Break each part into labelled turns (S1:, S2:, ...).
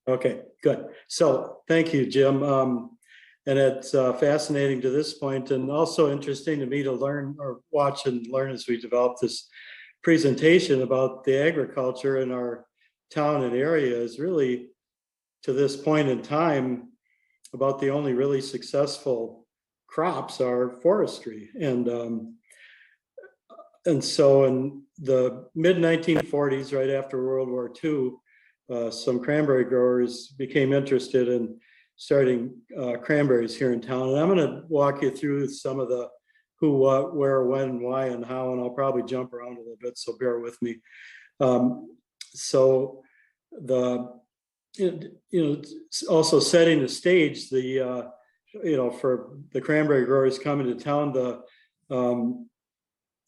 S1: Okay, good. So thank you, Jim. And it's fascinating to this point, and also interesting to me to learn or watch and learn as we develop this presentation about the agriculture in our town and area is really, to this point in time, about the only really successful crops are forestry. And so in the mid 1940s, right after World War II, some cranberry growers became interested in starting cranberries here in town. And I'm going to walk you through some of the who, what, where, when, why, and how, and I'll probably jump around a little bit, so bear with me. So the, also setting the stage, the, for the cranberry growers coming to town,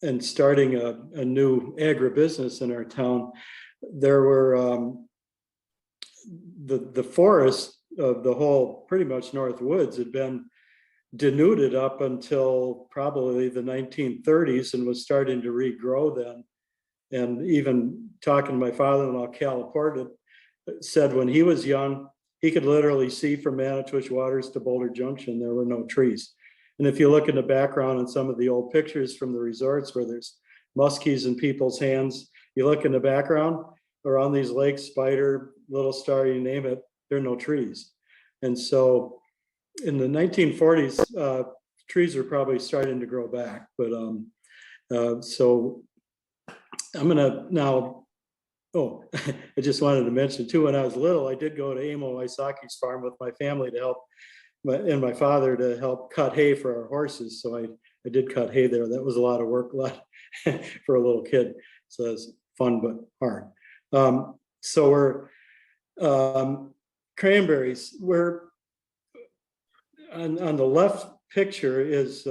S1: and starting a new agribusiness in our town, there were the forest of the whole, pretty much Northwoods, had been denuded up until probably the 1930s and was starting to regrow then. And even talking to my father-in-law, Cal Laporte, said when he was young, he could literally see from Manitowish Waters to Boulder Junction, there were no trees. And if you look in the background in some of the old pictures from the resorts where there's muskies in people's hands, you look in the background around these lakes, Spider, Little Star, you name it, there are no trees. And so in the 1940s, trees were probably starting to grow back. But so I'm gonna now, I just wanted to mention too, when I was little, I did go to Amo Waisaki's farm with my family to help, and my father to help cut hay for our horses. So I did cut hay there. That was a lot of work, for a little kid. So that's fun, but hard. So we're, cranberries, we're, on the left picture is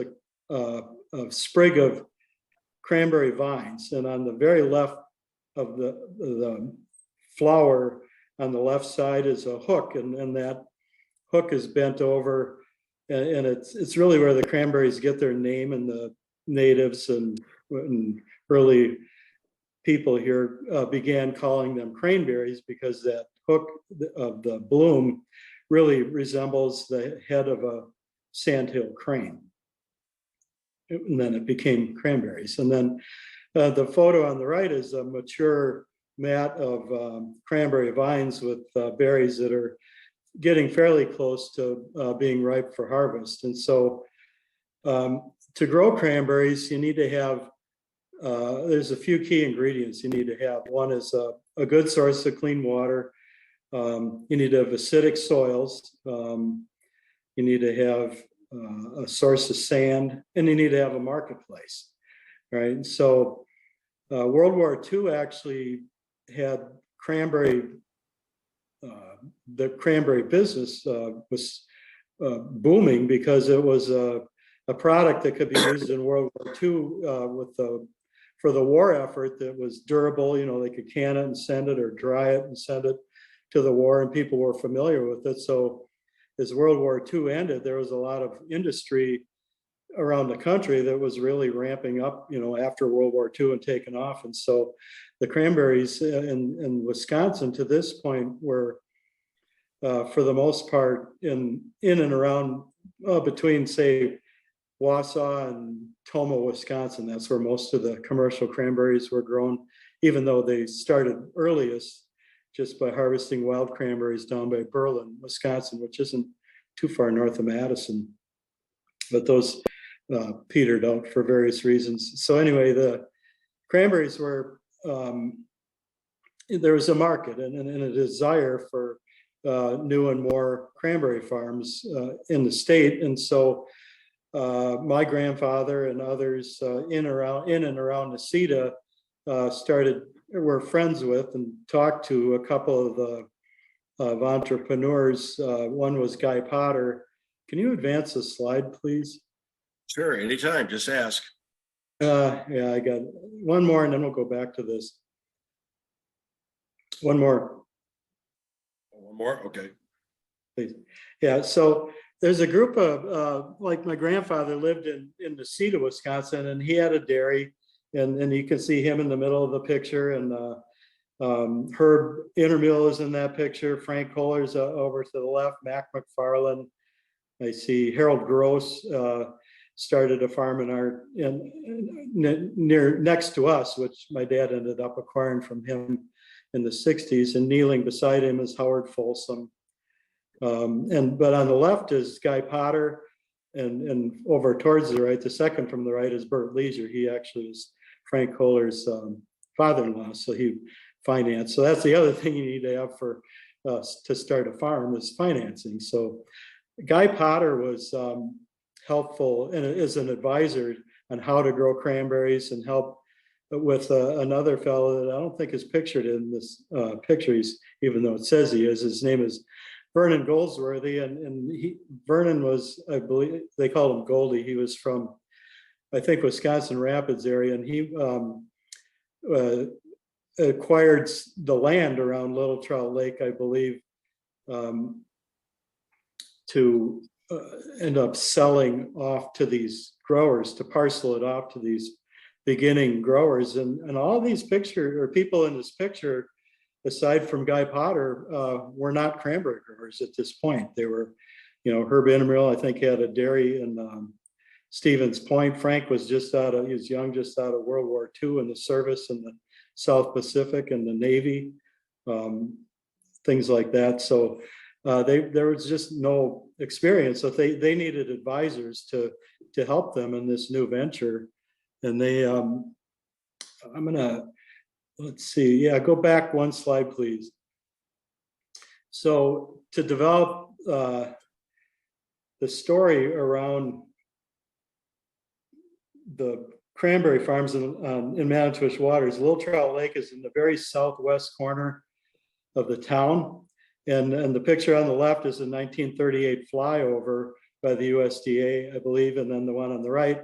S1: a sprig of cranberry vines. And on the very left of the flower on the left side is a hook, and that hook is bent over, and it's really where the cranberries get their name, and the natives and early people here began calling them cranberries because that hook of the bloom really resembles the head of a sandhill crane. And then it became cranberries. And then the photo on the right is a mature mat of cranberry vines with berries that are getting fairly close to being ripe for harvest. And so to grow cranberries, you need to have, there's a few key ingredients you need to have. One is a good source of clean water. You need to have acidic soils. You need to have a source of sand, and you need to have a marketplace, right? So World War II actually had cranberry, the cranberry business was booming because it was a product that could be used in World War II for the war effort that was durable. They could can it and send it, or dry it and send it to the war, and people were familiar with it. So as World War II ended, there was a lot of industry around the country that was really ramping up, after World War II and taking off. And so the cranberries in Wisconsin to this point were, for the most part, in and around between, say, Wausau and Tomah, Wisconsin. That's where most of the commercial cranberries were grown, even though they started earliest just by harvesting wild cranberries down by Berlin, Wisconsin, which isn't too far north of Madison. But those petered out for various reasons. So anyway, the cranberries were, there was a market and a desire for new and more cranberry farms in the state. And so my grandfather and others in and around Necedah were friends with and talked to a couple of entrepreneurs. One was Guy Potter. Can you advance the slide, please?
S2: Sure, anytime, just ask.
S1: Yeah, I got one more and then we'll go back to this. One more.
S2: One more, okay.
S1: Please. Yeah, so there's a group of, like my grandfather lived in Necedah, Wisconsin, and he had a dairy, and you can see him in the middle of the picture. And Herb Intermill is in that picture. Frank Kohler's over to the left. Mac McFarland. I see Harold Gross started a farm near next to us, which my dad ended up acquiring from him in the 60s. And kneeling beside him is Howard Folsom. But on the left is Guy Potter, and over towards the right, the second from the right is Bert Leisure. He actually is Frank Kohler's father-in-law, so he financed. So that's the other thing you need to have for to start a farm is financing. So Guy Potter was helpful and as an advisor on how to grow cranberries, and help with another fellow that I don't think is pictured in this picture, even though it says he is. His name is Vernon Goldsworthy, and Vernon was, I believe they called him Goldie. He was from, I think, Wisconsin Rapids area, and he acquired the land around Little Trout Lake, I believe, to end up selling off to these growers, to parcel it off to these beginning growers. And all these people in this picture, aside from Guy Potter, were not cranberry growers at this point. They were, Herb Intermill, I think, had a dairy in Stevens Point. Frank was he was young, just out of World War II in the service in the South Pacific and the Navy, things like that. So there was just no experience. So they needed advisors to help them in this new venture. And they, let's see. Yeah, go back one slide, please. So to develop the story around the cranberry farms in Manitowish Waters, Little Trout Lake is in the very southwest corner of the town. And the picture on the left is a 1938 flyover by the USDA, I believe. And then the one on the right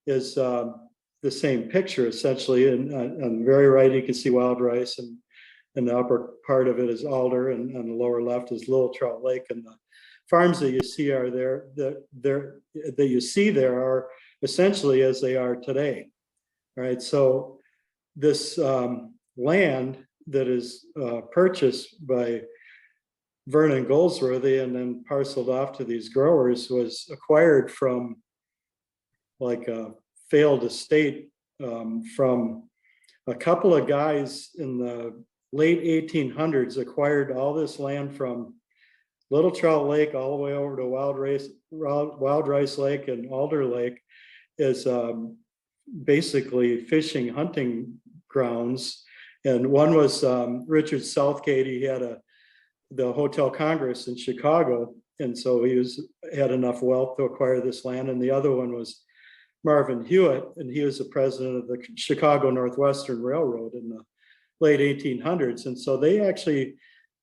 S1: is the same picture, essentially. And on the very right, you can see wild rice, and the upper part of it is alder, and on the lower left is Little Trout Lake. And the farms that you see are there are essentially as they are today. All right, so this land that is purchased by Vernon Goldsworthy and then parceled off to these growers was acquired from like a failed estate from a couple of guys in the late 1800s. Acquired all this land from Little Trout Lake all the way over to Wild Rice Lake and Alder Lake is basically fishing, hunting grounds. And one was Richard Southgate. He had the Hotel Congress in Chicago, and so he had enough wealth to acquire this land. And the other one was Marvin Hewitt, and he was the president of the Chicago Northwestern Railroad in the late 1800s. And so they actually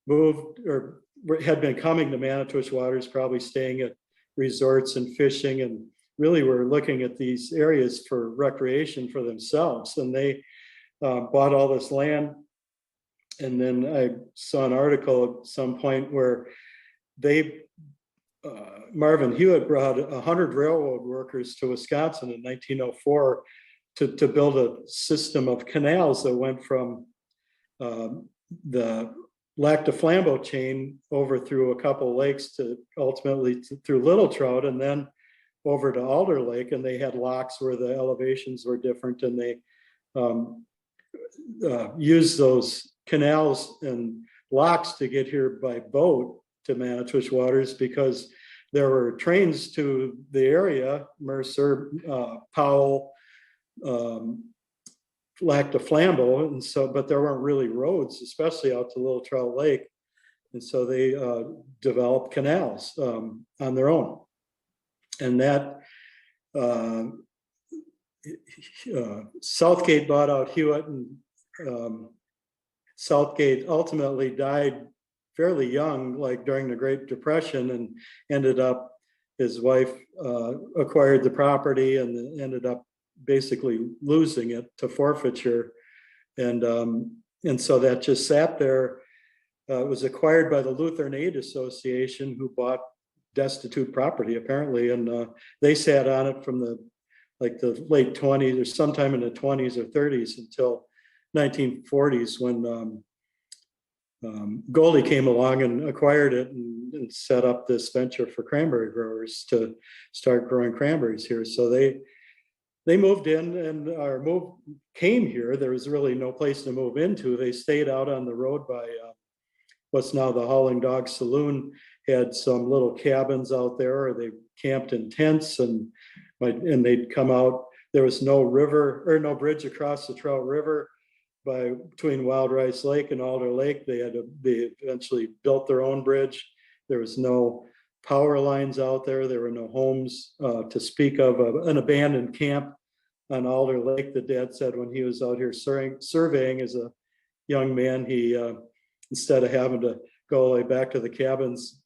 S1: moved, or had been coming to Manitowish Waters, probably staying at resorts and fishing, and really were looking at these areas for recreation for themselves. And they bought all this land. And then I saw an article at some point where Marvin Hewitt brought 100 railroad workers to Wisconsin in 1904 to build a system of canals that went from the Lac de Flambeau chain over through a couple of lakes to ultimately through Little Trout, and then over to Alder Lake. And they had locks where the elevations were different, and they used those canals and locks to get here by boat to Manitowish Waters, because there were trains to the area, Mercer, Powell, Lac de Flambeau, and so, but there weren't really roads, especially out to Little Trout Lake. And so they developed canals on their own. And that Southgate bought out Hewitt, and Southgate ultimately died fairly young, like during the Great Depression, and ended up, his wife acquired the property and ended up basically losing it to forfeiture. And so that just sat there. It was acquired by the Lutheran Aid Association, who bought destitute property apparently. And they sat on it from the late 20s or sometime in the 20s or 30s until 1940s, when Goldie came along and acquired it and set up this venture for cranberry growers to start growing cranberries here. So they moved in and came here. There was really no place to move into. They stayed out on the road by what's now the Howling Dog Saloon, had some little cabins out there, or they camped in tents and they'd come out. There was no river or no bridge across the Trout River between Wild Rice Lake and Alder Lake. They eventually built their own bridge. There was no power lines out there. There were no homes to speak of. An abandoned camp on Alder Lake, the dad said when he was out here surveying as a young man, he instead of having to go all the way back to the cabins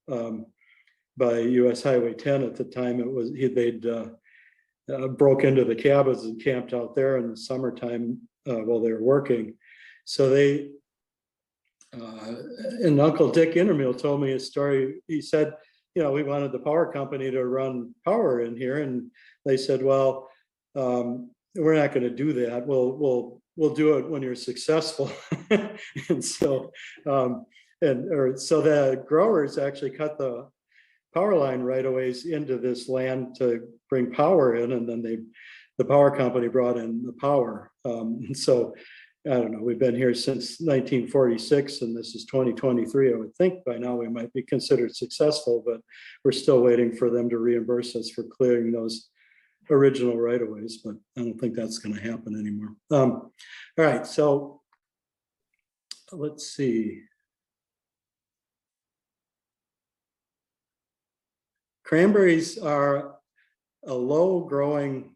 S1: by US Highway 10 at the time, they'd broke into the cabins and camped out there in the summertime while they were working. So and Uncle Dick Intermeal told me a story. He said, we wanted the power company to run power in here, and they said, well, we're not going to do that. We'll do it when you're successful. And so so the growers actually cut the power line right of ways into this land to bring power in, and then the power company brought in the power. And so I don't know, we've been here since 1946 and this is 2023. I would think by now we might be considered successful, but we're still waiting for them to reimburse us for clearing those original right of ways, but I don't think that's going to happen anymore. All right, so let's see. Cranberries are a low growing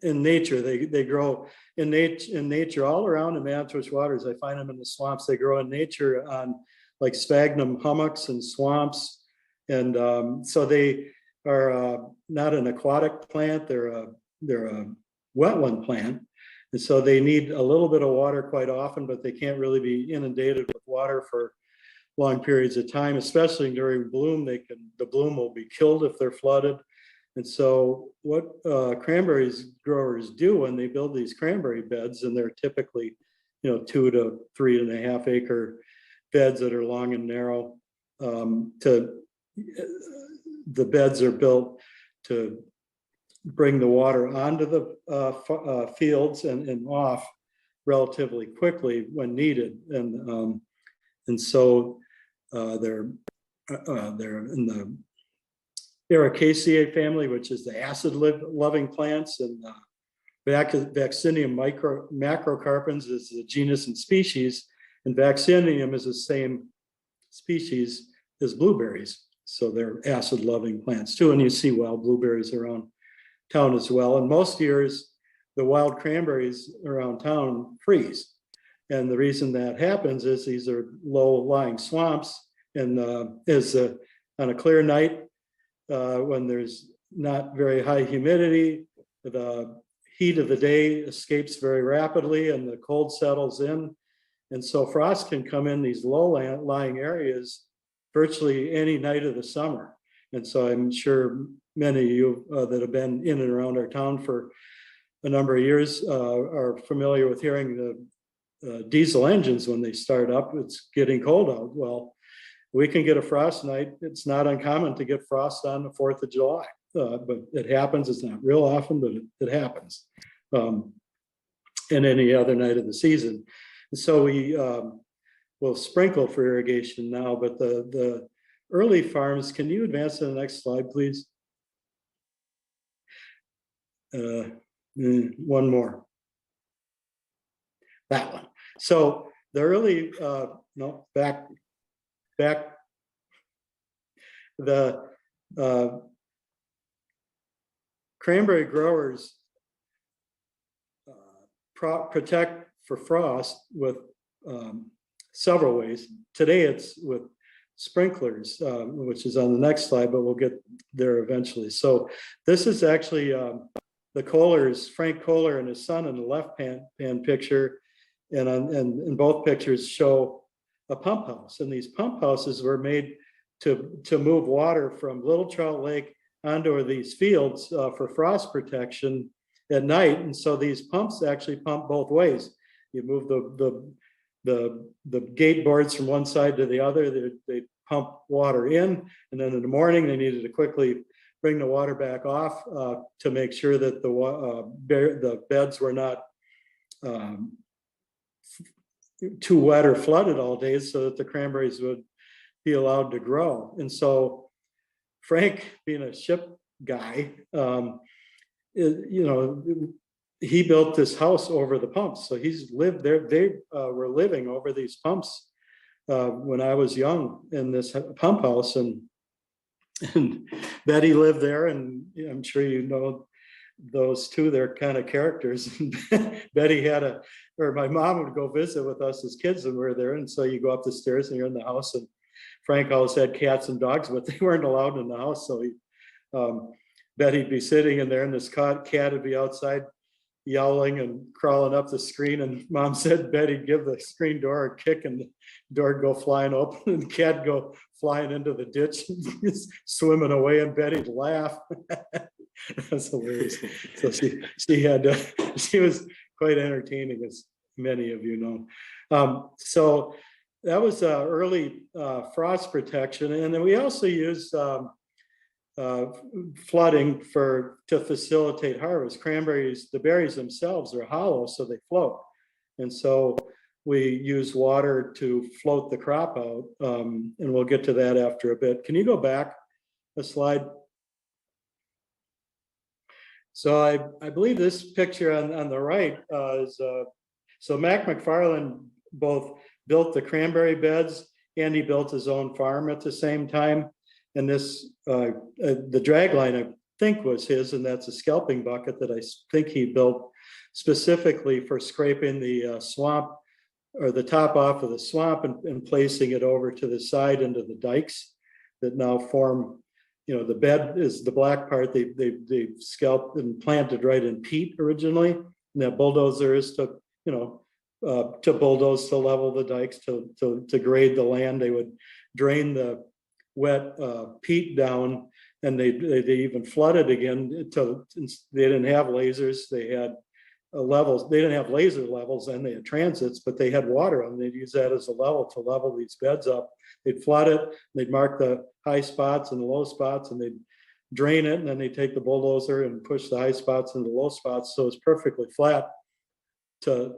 S1: in nature. They grow in nature all around the Manitowish Waters. I find them in the swamps. They grow in nature on like sphagnum hummocks and swamps. And so they are not an aquatic plant. They're a wetland plant. And so they need a little bit of water quite often, but they can't really be inundated with water for long periods of time, especially during bloom. The bloom will be killed if they're flooded. And so what cranberries growers do when they build these cranberry beds, and they're typically 2 to 3.5 acre beds that are long and narrow, the beds are built to bring the water onto the fields and off relatively quickly when needed. And so they're in the Ericaceae family, which is the acid-loving plants, and Vaccinium macrocarpens is the genus and species, and Vaccinium is the same species as blueberries. So they're acid-loving plants too, and you see wild blueberries around town as well. And most years, the wild cranberries around town freeze. And the reason that happens is these are low-lying swamps, and on a clear night, when there's not very high humidity, the heat of the day escapes very rapidly and the cold settles in. And so frost can come in these low-lying areas virtually any night of the summer. And so I'm sure many of you that have been in and around our town for a number of years are familiar with hearing the diesel engines when they start up. It's getting cold out. Well, we can get a frost night. It's not uncommon to get frost on the 4th of July, but it happens. It's not real often, but it happens. And any other night of the season. And so we will sprinkle for irrigation now, but the early farms, can you advance to the next slide, please? One more. That one. So the early, the cranberry growers protect for frost with several ways. Today it's with sprinklers, which is on the next slide, but we'll get there eventually. So this is actually the Kohlers, Frank Kohler and his son in the left hand picture, and both pictures show a pump house. And these pump houses were made to move water from Little Trout Lake onto these fields for frost protection at night. And so these pumps actually pump both ways. You move the the gate boards from one side to the other. They pump water in, and then in the morning they needed to quickly bring the water back off to make sure that the beds were not too wet or flooded all day, so that the cranberries would be allowed to grow. And so Frank, being a ship guy, he built this house over the pumps. So he's lived there. They were living over these pumps when I was young in this pump house, and Betty lived there, and I'm sure you know those two. They're kind of characters. Betty or my mom would go visit with us as kids, and we were there. And so you go up the stairs and you're in the house, and Frank always had cats and dogs, but they weren't allowed in the house. So Betty'd be sitting in there, and this cat would be outside yowling and crawling up the screen. And Mom said Betty'd give the screen door a kick, and the door would go flying open, and the cat go flying into the ditch, swimming away, and Betty'd laugh. That's hilarious. So she was quite entertaining, as many of you know. So that was early frost protection. And then we also used flooding to facilitate harvest. Cranberries, the berries themselves are hollow, so they float. And so we use water to float the crop out. And we'll get to that after a bit. Can you go back a slide? So I believe this picture on the right is, so Mac McFarland both built the cranberry beds and he built his own farm at the same time. And this, the drag line, I think, was his, and that's a scalping bucket that I think he built specifically for scraping the swamp or the top off of the swamp and placing it over to the side into the dikes that now form. The bed is the black part. They scalped and planted right in peat originally, and that bulldozer is to bulldoze to level the dikes to grade the land. They would drain the wet peat down, and they even flooded again. They didn't have lasers. They had levels. They didn't have laser levels, and they had transits, but they had water on them. They'd use that as a level to level these beds up. They'd flood it. They'd mark the high spots and the low spots, and they'd drain it, and then they'd take the bulldozer and push the high spots into the low spots, so it's perfectly flat to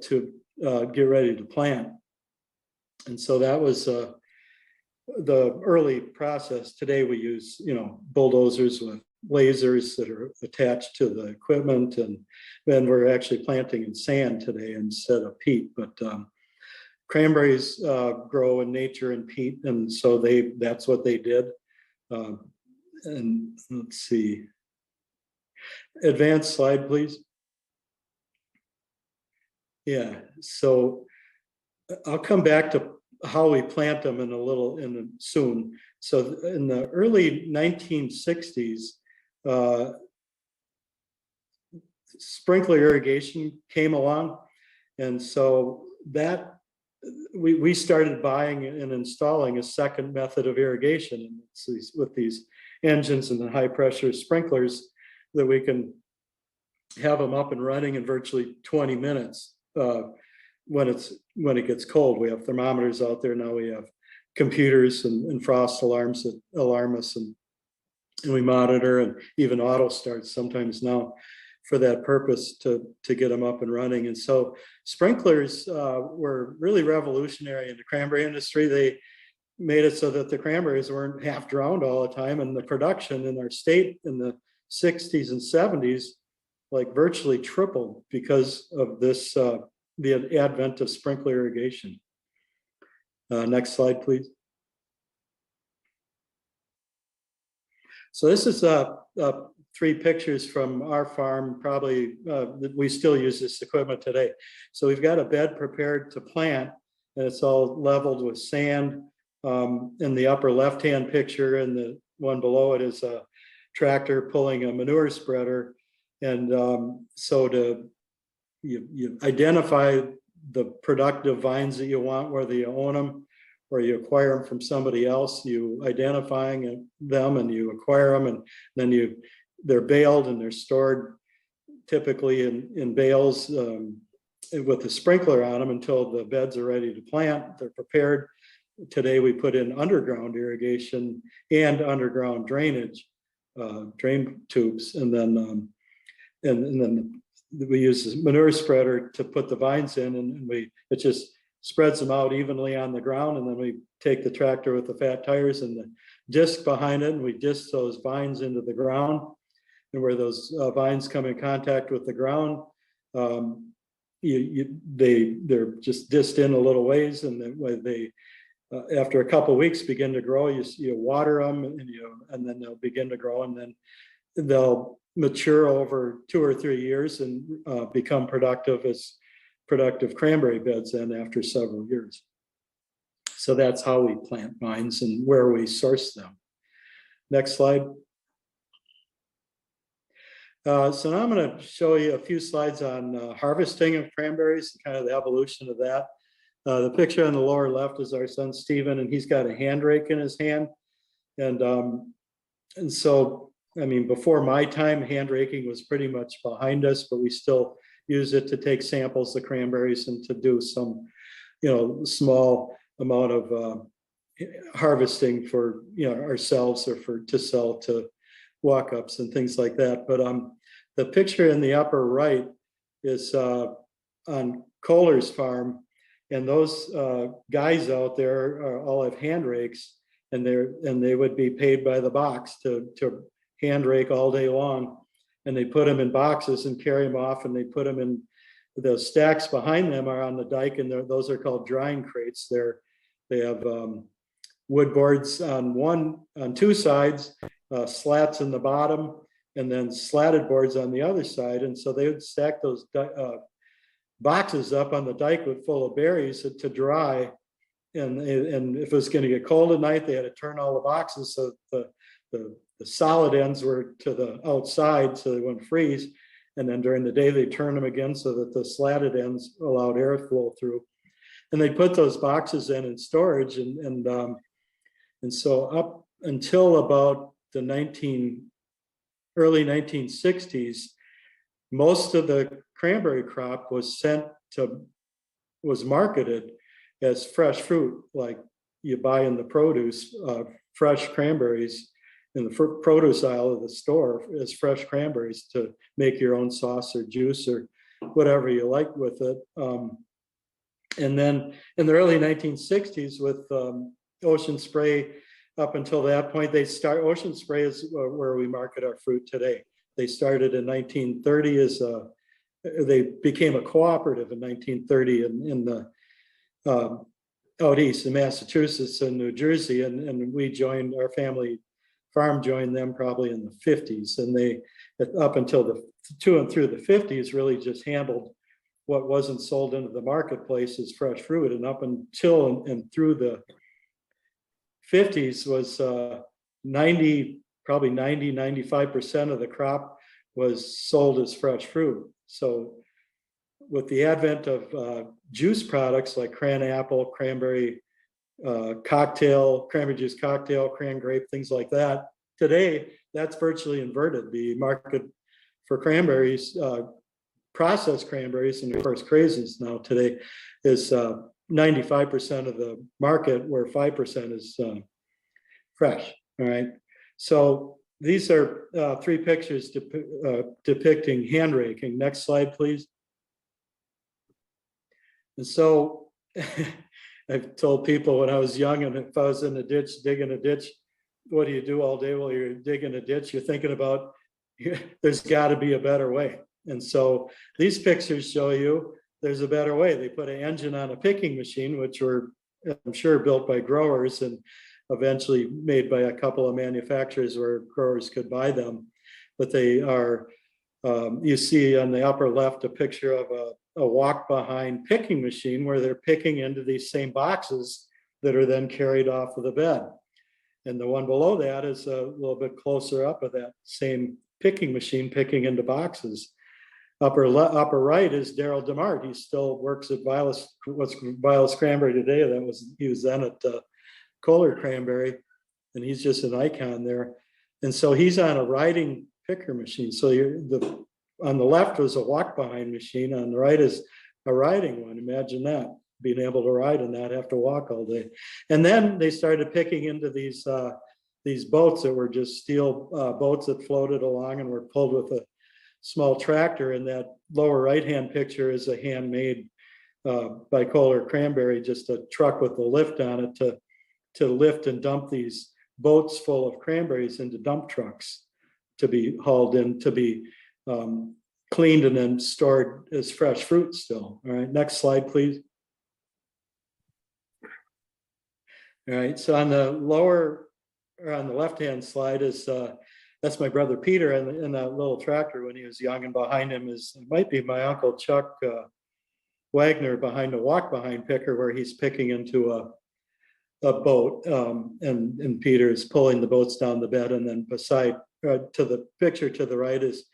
S1: get ready to plant. And so that was the early process. Today we use bulldozers with lasers that are attached to the equipment, and then we're actually planting in sand today instead of peat. But cranberries grow in nature in peat, and so that's what they did. And let's see, advanced slide, please. Yeah, so I'll come back to how we plant them soon. So in the early 1960s, sprinkler irrigation came along, and so that we started buying and installing a second method of irrigation, and it's with these engines and the high pressure sprinklers that we can have them up and running in virtually 20 minutes. When it gets cold, we have thermometers out there now. We have computers and frost alarms that alarm us, and we monitor, and even auto starts sometimes now for that purpose to get them up and running. And so sprinklers were really revolutionary in the cranberry industry. They made it so that the cranberries weren't half drowned all the time, and the production in our state in the 60s and 70s like virtually tripled because of this the advent of sprinkler irrigation. Next slide, please. So this is three pictures from our farm. Probably we still use this equipment today. So we've got a bed prepared to plant, and it's all leveled with sand. In the upper left-hand picture, and the one below it is a tractor pulling a manure spreader. And so you identify the productive vines that you want, whether you own them or you acquire them from somebody else. You identifying them, and you acquire them, and then they're baled and they're stored typically in bales with the sprinkler on them until the beds are ready to plant. They're prepared. Today we put in underground irrigation and underground drainage, drain tubes, and then we use this manure spreader to put the vines in, and it just spreads them out evenly on the ground, and then we take the tractor with the fat tires and the disc behind it, and we disc those vines into the ground. And where those vines come in contact with the ground, they're just disced in a little ways, and then they after a couple of weeks begin to grow. You water them, and then they'll begin to grow, and then they'll mature over 2 or 3 years and become productive cranberry beds then after several years. So that's how we plant vines and where we source them. Next slide. So now I'm going to show you a few slides on harvesting of cranberries, kind of the evolution of that. The picture on the lower left is our son Stephen, and he's got a hand rake in his hand. And so, I mean, before my time, hand raking was pretty much behind us, but we still use it to take samples of cranberries and to do some, small amount of harvesting for, ourselves or to sell to walk-ups and things like that. But the picture in the upper right is on Kohler's farm, and those guys out there all have hand rakes, and they would be paid by the box to hand rake all day long, and they put them in boxes and carry them off, and they put them in the stacks behind them are on the dike, and those are called drying crates. They have wood boards on 2 sides, slats in the bottom, and then slatted boards on the other side. And so they would stack those boxes up on the dike full of berries to dry. And if it was going to get cold at night, they had to turn all the boxes so the solid ends were to the outside so they wouldn't freeze. And then during the day, they turn them again so that the slatted ends allowed airflow through. And they put those boxes in storage. And so up until about the early 1960s, most of the cranberry crop was marketed as fresh fruit, like you buy in the produce, fresh cranberries in the produce aisle of the store as fresh cranberries to make your own sauce or juice or whatever you like with it. And then in the early 1960s with Ocean Spray, up until that point, Ocean Spray is where we market our fruit today. They started in 1930 they became a cooperative in 1930 in the out east in Massachusetts and New Jersey, and we joined, our family farm joined them probably in the 50s, and they up until through the 50s really just handled what wasn't sold into the marketplace as fresh fruit, and up until and through the 50s was 95% of the crop was sold as fresh fruit. So with the advent of juice products like cran apple, cranberry cocktail, cranberry juice cocktail, cran grape, things like that, today that's virtually inverted. The market for cranberries, processed cranberries, and of course craisins now today, is 95% of the market, where 5% is fresh. All right. So these are 3 pictures depicting hand raking. Next slide, please. And so I've told people when I was young, and if I was in a ditch, digging a ditch, what do you do all day while you're digging a ditch? You're thinking about, there's got to be a better way. And so these pictures show you there's a better way. They put an engine on a picking machine, which were, I'm sure, built by growers and eventually made by a couple of manufacturers where growers could buy them. But they are, you see on the upper left a picture of a walk-behind picking machine where they're picking into these same boxes that are then carried off of the bed. And the one below that is a little bit closer up of that same picking machine picking into boxes. Upper right is Daryl DeMart. He still works at Vilas Cranberry today. He was then at Kohler Cranberry, and he's just an icon there. And so he's on a riding picker machine. So on the left was a walk-behind machine. On the right is a riding one. Imagine that, being able to ride and not have to walk all day. And then they started picking into these boats that were just steel boats that floated along and were pulled with a small tractor. And that lower right-hand picture is a handmade bicolor Cranberry, just a truck with a lift on it to lift and dump these boats full of cranberries into dump trucks to be hauled in, to be cleaned and then stored as fresh fruit still. All right, next slide, please. All right, so on the lower, or on the left-hand slide is, that's my brother Peter in that little tractor when he was young, and behind him is, it might be my uncle Chuck Wagner behind a walk-behind picker where he's picking into a boat, and Peter is pulling the boats down the bed, and then beside, to the picture to the right is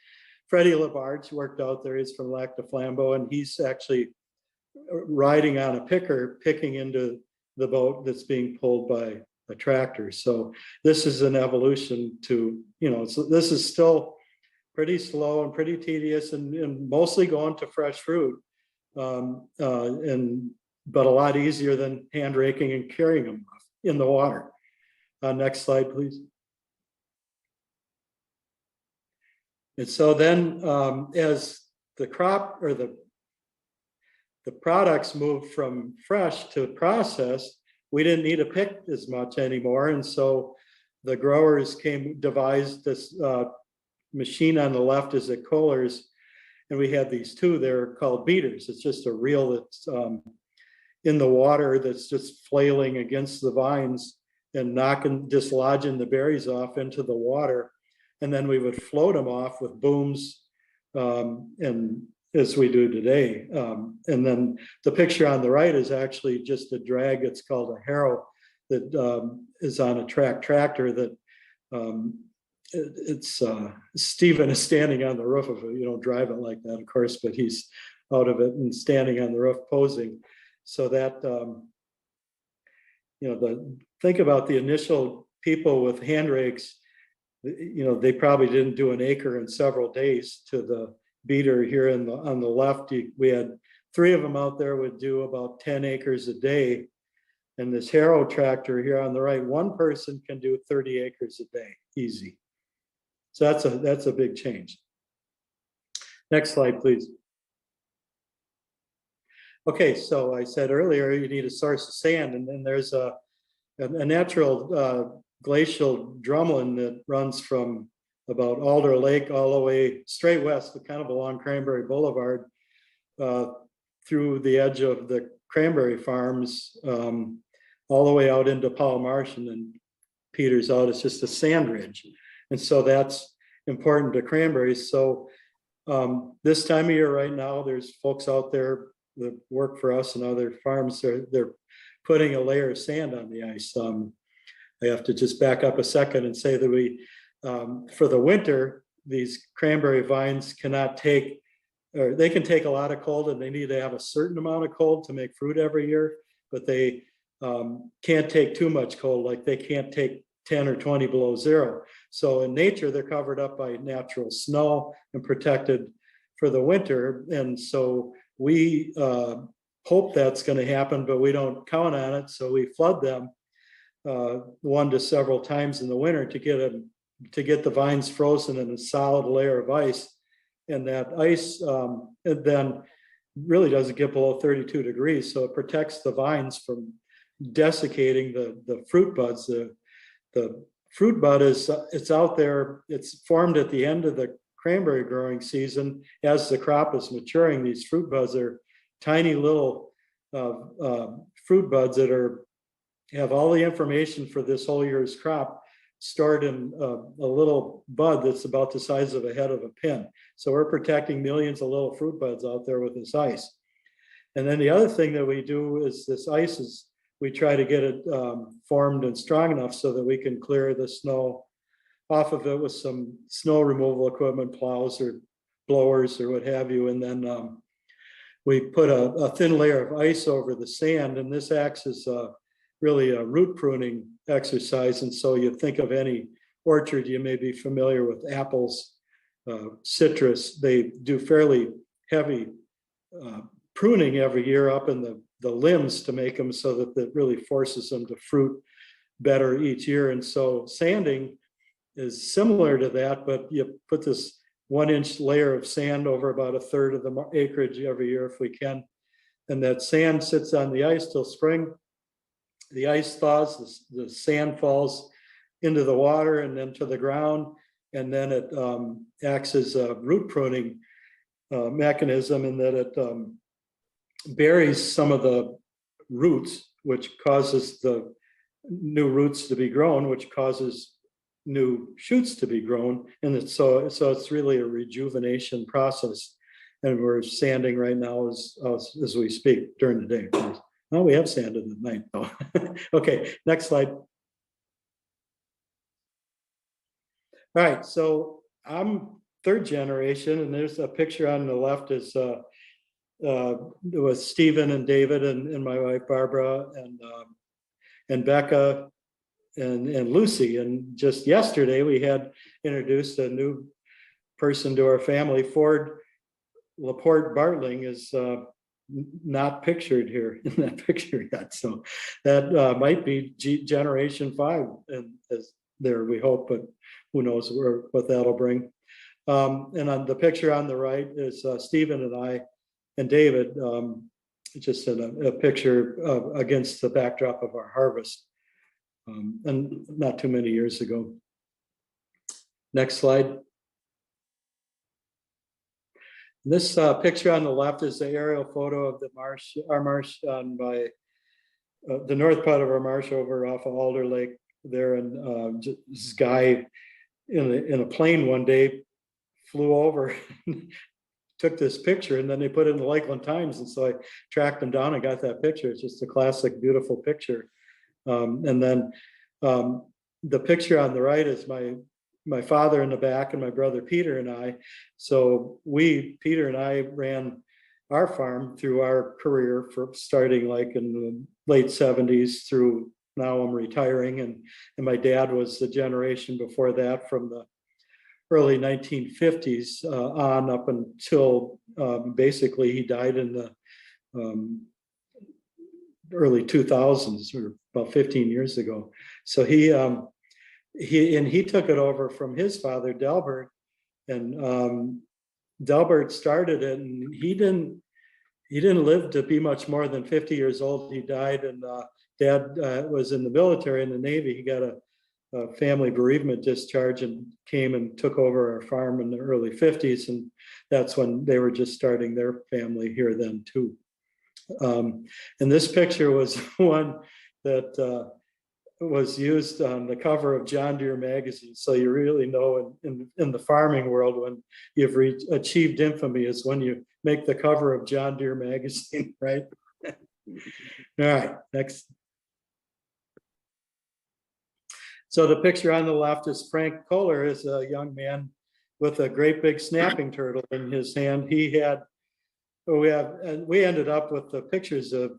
S1: Freddie Labarge, worked out there. He's from Lac de Flambeau, and he's actually riding on a picker, picking into the boat that's being pulled by a tractor. So this is an evolution to, so this is still pretty slow and pretty tedious and mostly going to fresh fruit, but a lot easier than hand raking and carrying them in the water. Next slide, please. And so then as the crop or the products moved from fresh to processed, we didn't need to pick as much anymore. And so the growers devised this machine on the left is at Kohler's, and we had these two, they're called beaters. It's just a reel that's in the water that's just flailing against the vines and dislodging the berries off into the water. And then we would float them off with booms, and as we do today. And then the picture on the right is actually just a drag. It's called a harrow that is on a tractor that Stephen is standing on the roof of it. You don't drive it like that, of course, but he's out of it and standing on the roof posing. So that, think about the initial people with hand rakes, they probably didn't do an acre in several days. To the beater here on the left, we had 3 of them out there would do about 10 acres a day. And this harrow tractor here on the right, one person can do 30 acres a day, easy. So that's a big change. Next slide, please. Okay, so I said earlier you need a source of sand, and then there's a natural glacial drumlin that runs from about Alder Lake all the way straight west, kind of along Cranberry Boulevard, through the edge of the cranberry farms, all the way out into Powell Marsh, and then Peters out. It's just a sand ridge. And so that's important to cranberries. So this time of year right now, there's folks out there that work for us and other farms. They're putting a layer of sand on the ice. I have to just back up a second and say that we, for the winter, these cranberry vines cannot take, or they can take a lot of cold, and they need to have a certain amount of cold to make fruit every year, but they can't take too much cold. Like they can't take 10 or 20 below zero. So in nature, they're covered up by natural snow and protected for the winter. And so we hope that's going to happen, but we don't count on it. So we flood them 1 to several times in the winter to get the vines frozen in a solid layer of ice. And that ice then really doesn't get below 32 degrees. So it protects the vines from desiccating the fruit buds. The fruit bud it's out there. It's formed at the end of the cranberry growing season. As the crop is maturing, these fruit buds are tiny little fruit buds that have all the information for this whole year's crop stored in a little bud that's about the size of a head of a pin. So we're protecting millions of little fruit buds out there with this ice. And then the other thing that we do is this ice is, we try to get it formed and strong enough so that we can clear the snow off of it with some snow removal equipment, plows or blowers or what have you. And then we put a thin layer of ice over the sand, and this acts as really a root pruning exercise. And so you think of any orchard, you may be familiar with apples, citrus, they do fairly heavy pruning every year up in the limbs to make them so that it really forces them to fruit better each year. And so sanding is similar to that, but you put this 1-inch layer of sand over about a third of the acreage every year if we can. And that sand sits on the ice till spring. The ice thaws, the sand falls into the water and then to the ground. And then it acts as a root pruning mechanism in that it buries some of the roots, which causes the new roots to be grown, which causes new shoots to be grown. And so it's really a rejuvenation process. And we're sanding right now as we speak during the day, of course. Well, we have sanded at night though. Okay, next slide. All right, so I'm third generation, and there's a picture on the left is with Stephen and David and my wife Barbara and Becca and Lucy. And just yesterday we had introduced a new person to our family. Ford Laporte Bartling is not pictured here in that picture yet, so that might be generation 5 and is there, we hope, but who knows what that'll bring. And on the picture on the right is Stephen and I and David, just in a picture against the backdrop of our harvest, and not too many years ago. Next slide. This picture on the left is the aerial photo of the marsh, our marsh by the north part of our marsh over off of Alder Lake there. And this guy in a plane one day flew over, took this picture, and then they put it in the Lakeland Times. And so I tracked them down and got that picture. It's just a classic, beautiful picture. And then the picture on the right is my father in the back and my brother Peter and I. So Peter and I ran our farm through our career for starting like in the late 70s through now I'm retiring. And my dad was the generation before that from the early 1950s on up until basically he died in the early 2000s, or about 15 years ago. So he took it over from his father, Delbert, and Delbert started it, and he didn't live to be much more than 50 years old. He died, and Dad was in the military, in the Navy. He got a family bereavement discharge and came and took over our farm in the early 50s, and that's when they were just starting their family here then too. And this picture was one that was used on the cover of John Deere magazine. So you really know in the farming world when you've achieved infamy is when you make the cover of John Deere magazine, right? All right, next. So the picture on the left is Frank Kohler, is a young man with a great big snapping turtle in his hand. We ended up with the pictures of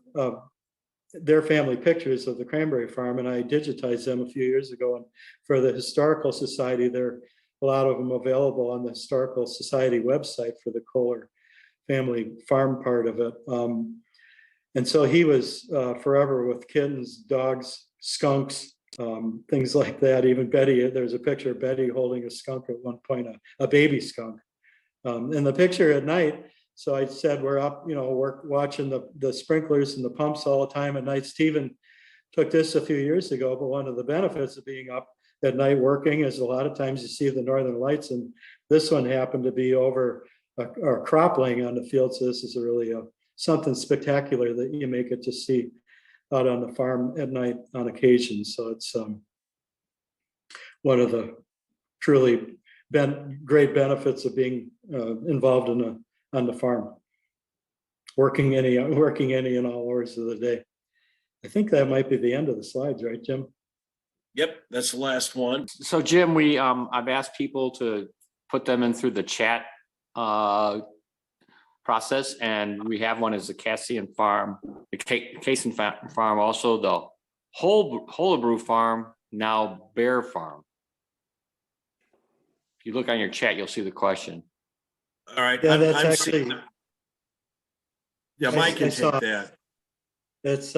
S1: their family pictures of the Cranberry farm, and I digitized them a few years ago. And for the Historical Society, there are a lot of them available on the Historical Society website for the Kohler family farm part of it. And so he was forever with kittens, dogs, skunks, things like that. Even Betty, there's a picture of Betty holding a skunk at one point, a baby skunk. And the picture at night, so I said, we're up, we're watching the sprinklers and the pumps all the time at night. Stephen took this a few years ago, but one of the benefits of being up at night working is a lot of times you see the northern lights, and this one happened to be over our cropland on the field. So this is really something spectacular that you make it to see out on the farm at night on occasion. So it's one of the truly great benefits of being involved on the farm, working any and all hours of the day. I think that might be the end of the slides, right, Jim?
S2: Yep, that's the last one.
S3: So Jim, I've asked people to put them in through the chat process, and we have one as the Cassian farm, the Cason farm, also the Holabrew farm, now Bear farm. If you look on your chat, you'll see the question.
S2: All right.
S1: Yeah, that's actually
S2: Yeah, Mike
S1: I
S2: can
S1: saw-
S2: take that.
S1: It's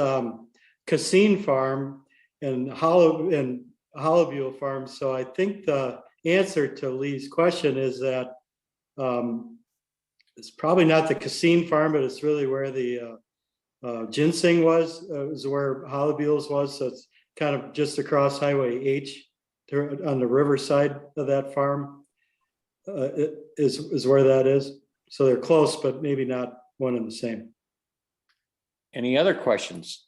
S1: Cassine Farm and Hollowview Farm. So I think the answer to Lee's question is that it's probably not the Cassine Farm, but it's really where the ginseng was. Is where Hollowview's was. So it's kind of just across Highway H on the riverside of that farm. It is where that is. So they're close, but maybe not one and the same.
S3: Any other questions?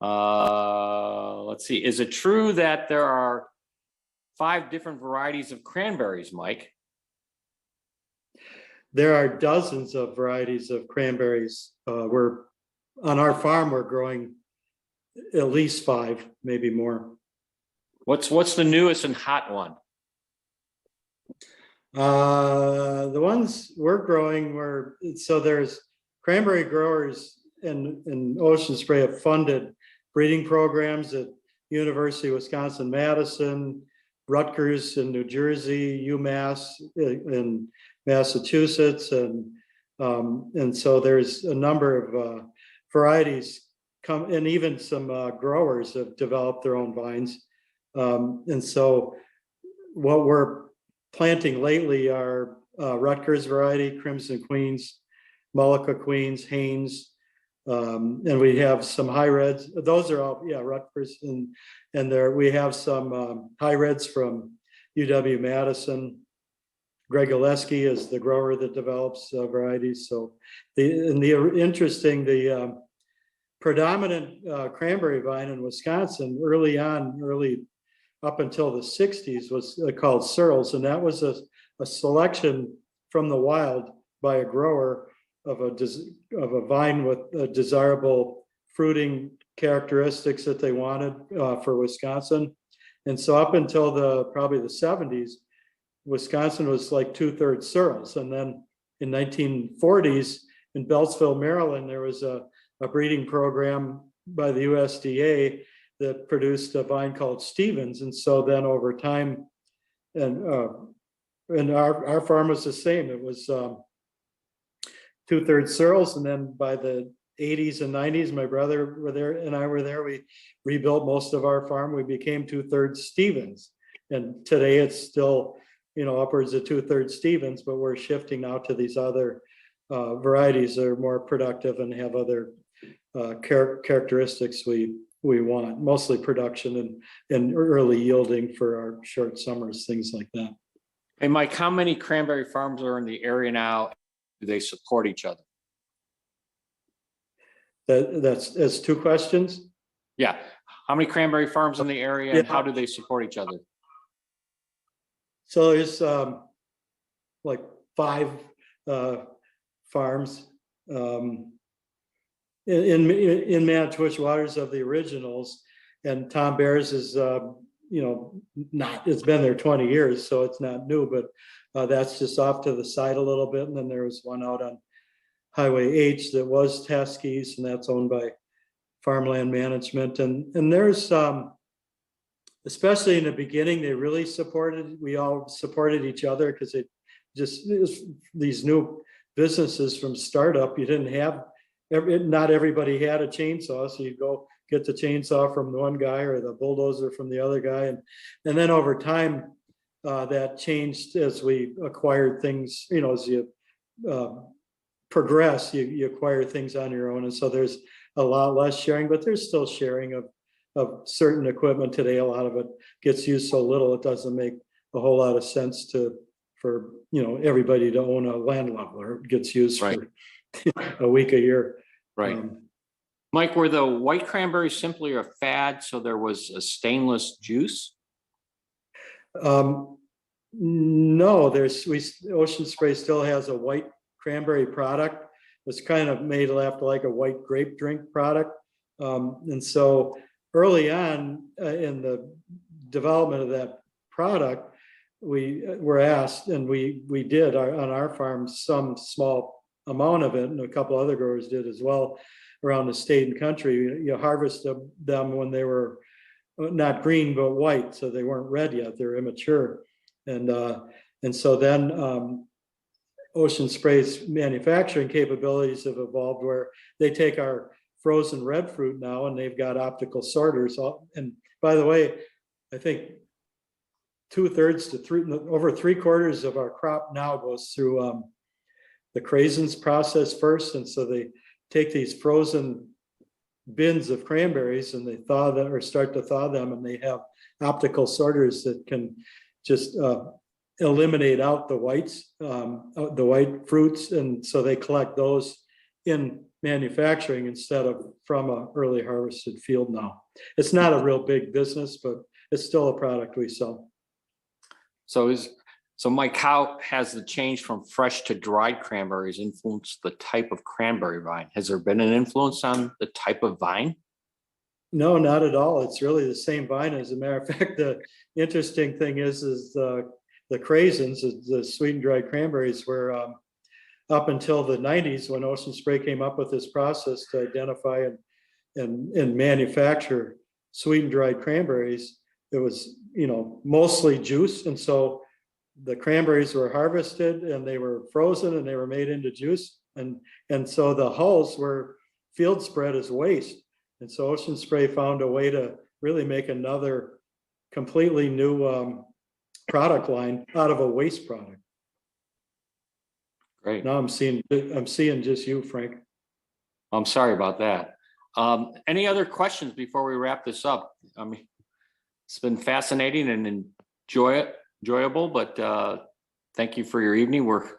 S3: Let's see. Is it true that there are 5 different varieties of cranberries, Mike?
S1: There are dozens of varieties of cranberries. We're on our farm, we're growing at least 5, maybe more.
S3: What's the newest and hot one?
S1: The ones we're growing were, so there's cranberry growers in Ocean Spray have funded breeding programs at University of Wisconsin-Madison, Rutgers in New Jersey, UMass in Massachusetts, and so there's a number of varieties come, and even some growers have developed their own vines. And so what we're planting lately are Rutgers variety, Crimson Queens, Mullica Queens, Haynes, and we have some high reds. Those are all, yeah, Rutgers, and there we have some high reds from UW-Madison. Greg Oleski is the grower that develops varieties. So the predominant cranberry vine in Wisconsin early up until the 60s was called Searles, and that was a selection from the wild by a grower of a vine with desirable fruiting characteristics that they wanted for Wisconsin. And so up until probably the 70s, Wisconsin was like 2/3 Searles. And then in 1940s in Beltsville, Maryland, there was a breeding program by the USDA that produced a vine called Stevens. And so then over time, and our farm was the same. It was 2/3 Searles. And then by the 80s and 90s, my brother were there and I were there. We rebuilt most of our farm. We became 2/3 Stevens. And today it's still, upwards of 2/3 Stevens, but we're shifting now to these other varieties that are more productive and have other characteristics we want, mostly production and early yielding for our short summers, things like that.
S3: Hey, Mike, how many cranberry farms are in the area now? Do they support each other?
S1: That's 2 questions.
S3: Yeah. How many cranberry farms in the area and how do they support each other?
S1: So there's like 5 farms in Manitowish Waters of the originals, and Tom Bears is it's been there 20 years, so it's not new, but that's just off to the side a little bit. And then there was one out on Highway H that was Teskey's, and that's owned by Farmland Management. And there's especially in the beginning, we all supported each other because these new businesses from startup, you didn't have, not everybody had a chainsaw, so you'd go get the chainsaw from the one guy or the bulldozer from the other guy. And then over time, that changed as we acquired things, as you progress, you acquire things on your own. And so there's a lot less sharing, but there's still sharing of certain equipment today. A lot of it gets used so little, it doesn't make a whole lot of sense for everybody to own a land leveler. It gets used
S3: Right.
S1: for a week a year.
S3: Right. Mike, were the white cranberries simply a fad, so there was a stainless juice?
S1: No, Ocean Spray still has a white cranberry product. It's kind of made after like a white grape drink product. And so early on in the development of that product, we were asked, and we did on our farm some small amount of it, and a couple other growers did as well around the state and country. You harvest them when they were not green but white, so they weren't red yet; they're immature. And so then Ocean Spray's manufacturing capabilities have evolved where they take our frozen red fruit now and they've got optical sorters. And by the way, I think 2/3 to over 3/4 of our crop now goes through the craisins process first. And so they take these frozen bins of cranberries and they thaw them or start to thaw them, and they have optical sorters that can just eliminate out the whites, the white fruits. And so they collect those in manufacturing instead of from a early harvested field now. It's not a real big business, but it's still a product we sell.
S3: So Mike, how has the change from fresh to dried cranberries influenced the type of cranberry vine? Has there been an influence on the type of vine?
S1: No, not at all. It's really the same vine. As a matter of fact, the interesting thing is the craisins, the sweet and dried cranberries, were up until the 90s when Ocean Spray came up with this process to identify and manufacture sweet and dried cranberries. It was, mostly juice. And so the cranberries were harvested and they were frozen and they were made into juice. And so the hulls were field spread as waste. And so Ocean Spray found a way to really make another completely new product line out of a waste product.
S3: Great.
S1: Now I'm seeing just you, Frank.
S3: I'm sorry about that. Any other questions before we wrap this up? I mean, it's been fascinating and enjoyable, but thank you for your evening. We're